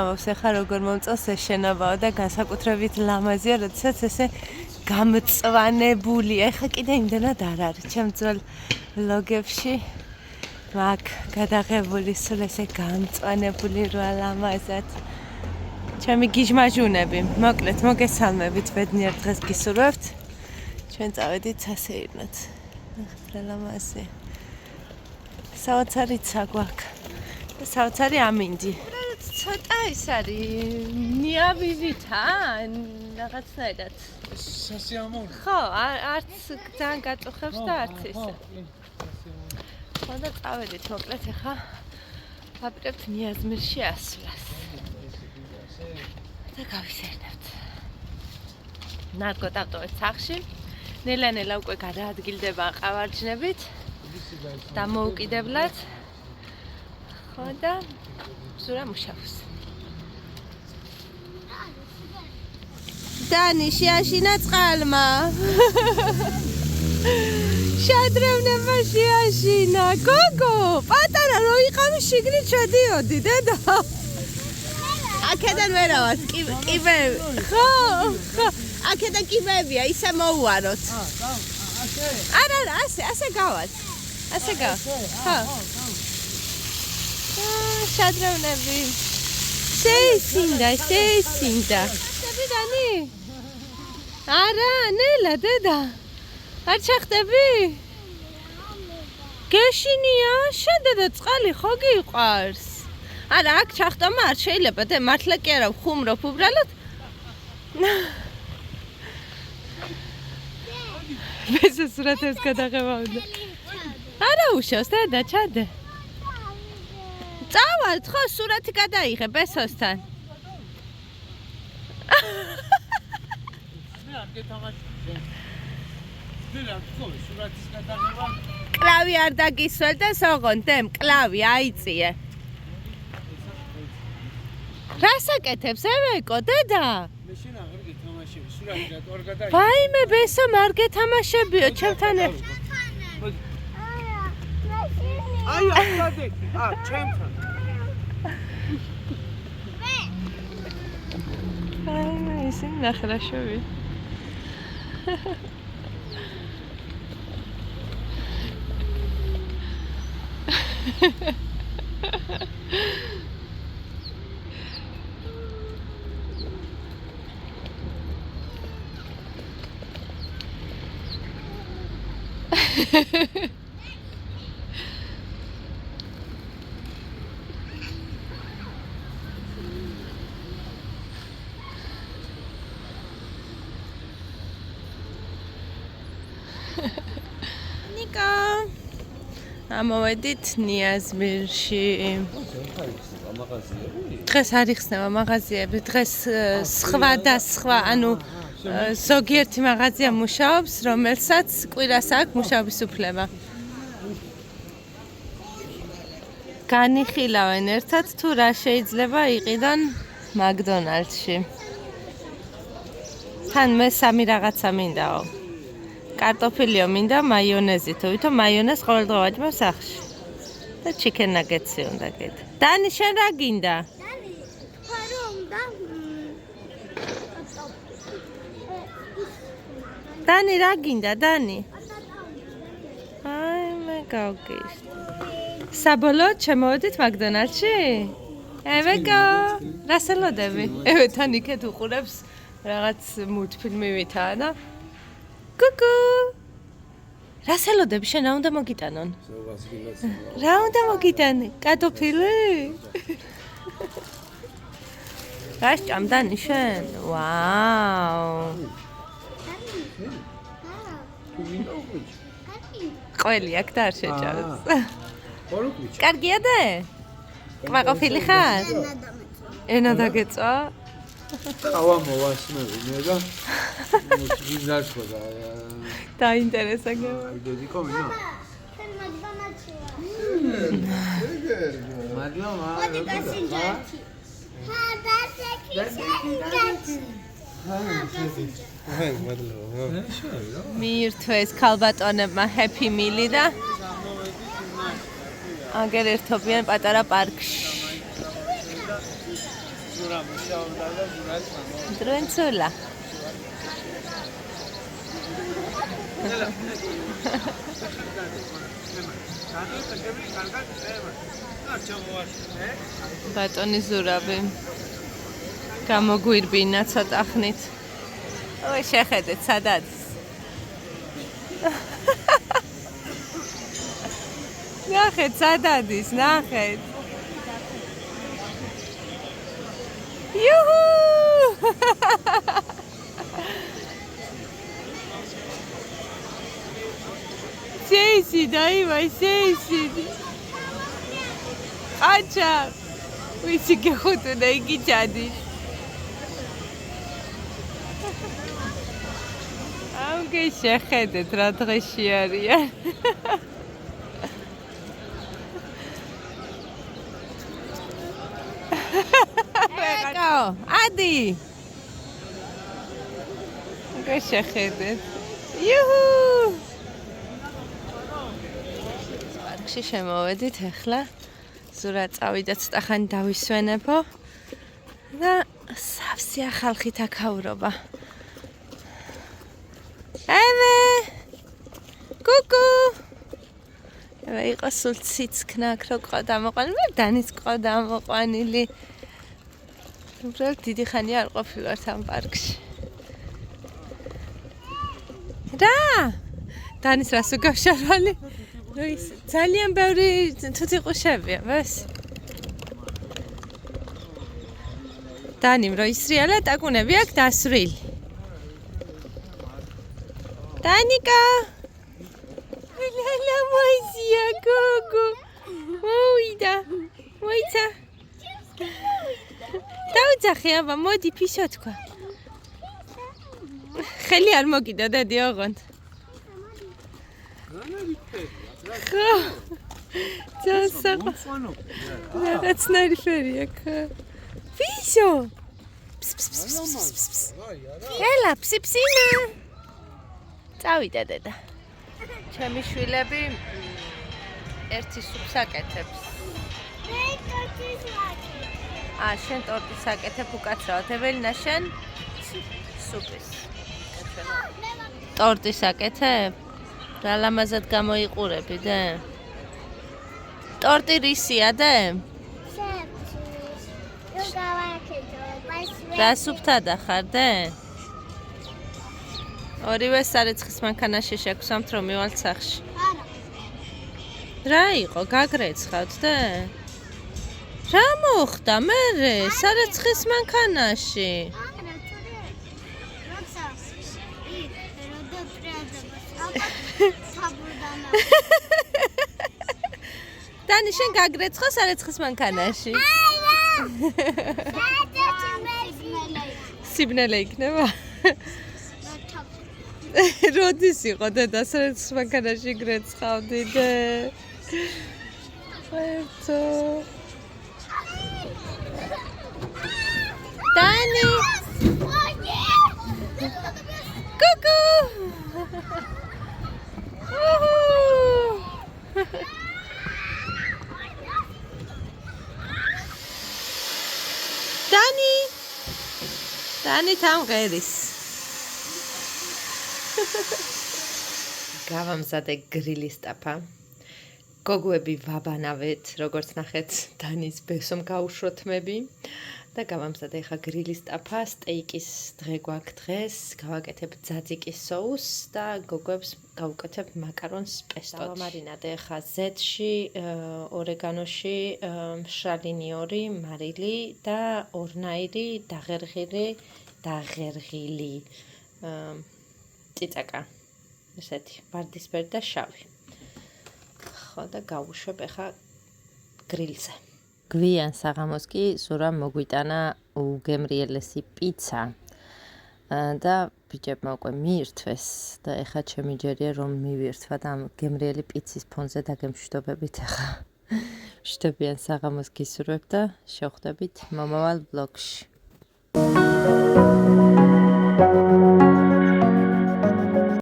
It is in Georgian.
ამბობს ახლა როგორ მომწონს ეს შენობაო და განსაკუთრებით ლამაზია, როდესაც ესე გამწვანებულია. ახლა კიდე იმდენად არ არის ჩემ ძველ ლოგებში. მაგ გადაღებული სულ ესე გამწვანებული რა ლამაზად. ჩემი გიჟმაჟუნები, მოკლედ მოგესალმებით, ბედნიერ დღეს გისურვებთ. ჩვენ წავედით სასეირნოთ. ნახეთ რა ლამაზია. საოცარიცა გვაქვს. და საოცარი ამინდი. ცოტა ის არის ნიავივითან რაღაცნაირად. სასიამოვნო. ხო, არც ძალიან გაწუხებს და არც ისე. ხოდა წავედით მოკლედ ახლა ვაპირებთ ნიაზმირში ასვლას. და გავისერნებთ. ნარგო დავტოვეთ სახლში. ნელა-ნელა უკვე გადაადგილდება ყავარჯნებით და მოუკიდებლად. ხო და ზურა მუშაობს. დანი შეაშინა წყალმა. შადრევნება შეაშინა. გოგო, პატარა რო იყავი შიგნით შედიოდი, დედა. აქედან ვერავას, კიბები. ხო, ხო. აქედან კიბებია, ისე მოუაროთ. არა, ასე გავალ. ასე გავალ. ხო. შადრევნები. შეისინდა. ხტები დანი? არა, ნელა, დედა. არ ჩახტები? გეშინია, შედედა წყალი ხო გიყვარს? არა, აქ ჩახტომა არ შეიძლება, და მართლა კი არა ვხუმრობ უბრალოდ. მესა სურათებს გადაღება უნდა. არა უშავს, დედა, ჩადე. წავალთ, ხო, სურათი გადაიღე ბესოსთან. მე არ გეთამაშე. მე ხო, სურათის გადაღება. კლავი არ დაგისველ და სოღონ, დემ, კლავი აიწიე. რასაკეთებს, ევეკო, დედა? მე შენ აღარ გეთამაშები, სურათი რატო არ გადაიღე? ვაიმე, ბესო, არ გეთამაშებიო, ჩემთან ერთად. აი, აკადეკი, ჩემთან. აი, ისინი ნახელაშები. ნიკო ამოვედით ნიაზმირში. დღეს არ იხსნება მაღაზიები, დღეს სხვა და სხვა, ანუ ზოგიერთი მაღაზია მუშაობს, რომელსაც კვირას აქვს მუშაობის უფლება. განიხილავენ ერთად თუ რა შეიძლება იყიდონ მაკდონალდსში. თან მე სამი რაღაცა მინდაო. კარტოფილიო მინდა, მაიონეზი, თვითონ მაიონეზს ყოველდღე ვაჭმევ სახლში. და ჩიკენ ნაგეტსი უნდა კიდე. დანი, შენ რა გინდა? დანი, ფარო უნდა. დანი, რა გინდა, დანი? აი, მე გავგიშთ. საბოლოოდ შემოვედით მაკდონალდსში? ევეკო, რას ელოდები? ევეთან იქეთ უყურებს რაღაც მულტფილმივითა და კუკუ. რას ელოდები, შენ რა უნდა მოგიტანონ? რა უნდა მოგიტანი? კარტოფილი? რა სჭამდანი შენ? ვაუ. ყველი აქ და არ შეჭავს. კარგია და? კმაყოფილი ხარ? ენა დაგეწვა? ყავა მოვასმევი მე და ვიზარჩვა და დაინტერესა გემა. დედი კომინა. შენ მაგდონალდსია. მადლობა. მოდი გასინჯათი. ჰა, დასეკი. აი, მადლობა. მიირთვეს ქალბატონებმა ჰეპი მილი და აგერ ერთობიან პატარა პარკში. ზურა მუშაობდა და ზურაც მამო. დროინცულა. ბატონი ზურაბი გამოგვირბინა ცოტა ხნით. ой, შეხედეთ, სად არის? ნახეთ, სად არის, ნახეთ. იუჰუ! სეისი, დაივაი, სეისი. აჩა. ვიცი გეხუტუნა იგი ჩადის. ამგე შეხედეთ რა დღეში არიან. ეკაო, ადი. ამგე შეხედეთ. იუჰუ! პარკში შემოვედით ახლა. ზურა წავიდა ცოტა ხანი დავისვენებო და სავსეა ხალხი თაქაურობა. ემე! კუკუ! ემე იყო სულ ციცქნა აქ რო ყო დამოყვანილი, მე დანის ყო დამოყვანილი. უბრალოდ დიდი ხანი არ ყოფილვართ ამ პარკში. რა? დანის რას უგავშარვალი? ის ძალიან ბევრი თუთიყუშებია, ბას. დანიმ რო ისრიალა ტაკუნები აქ დასრილი. დანიკა! ლალა მოიზია გოგო. მოიდა. მოიცა. დაუძახე აბა, მოდი ფიშო თქვა. ხელი არ მოგიდა დადი ოღონდ. ხო. ძასაყ. რაღაცნაირი ფერი აქ. ფიშო. ელა, ფსიფსინა. წავიდა დედა. ჩემი შვილები ერთი სუპს აკეთებს. მე ტორტის ვაკეთებ. შენ ტორტის აკეთებ უკაცრავად. ეველინა შენ სუპის. ტორტის აკეთებ? რა ლამაზად გამოიყურები დე? ტორტი რისია დე? რა სუპთადა ხარ დე? ორივე სარეცხის მანქანაში შეგხვსამთ რომ მივალთ სახლში. რა იყო, გაგრეცხავთ დე? რა მოხდა მერე სარეცხის მანქანაში? დანი შენ გაგრეცხო სარეცხის მანქანაში? სიბნელე იქნება? როდის იყო დედა სარეცხის მანქანაში გრეცხავდი დე? ერთო დანი! კუკუ! დანი! დანი თამღერის. გავამზადე გრილის ტაფა. გოგოები ვაბანავეთ, როგორც ნახეთ, დანის ბესომ გაუშვოთმები და გავამზადე ხა გრილის ტაფა, სტეიკის დღე გვაქვს დღეს, გავაკეთებ ძაძიკის соуს და გოგოებს გავუკეთებ მაკარონს პესტოთი. დავამარინადე ხა ზეთში, ორეგანოში, მშრალინიორი, მარილი და ორნაირი დაღერღილი წიწაკა. ესეთი ვარდისფერი და შავი. ხო და გავუშვებ ახლა გრილზე. გვიან საღამოს კი ზურამ მოგვიტანა უგემრიელესი პიცა და ბიჭებმა უკვე მიირთვეს და ახლა ჩემი ჯერია რომ მივირთვა და ამ გემრიელი პიცის ფონზე დაგემშვიდობებით ახლა. მშვიდობიან საღამოს გისურვებ და შევხვდებით მომავალ ვლოგში.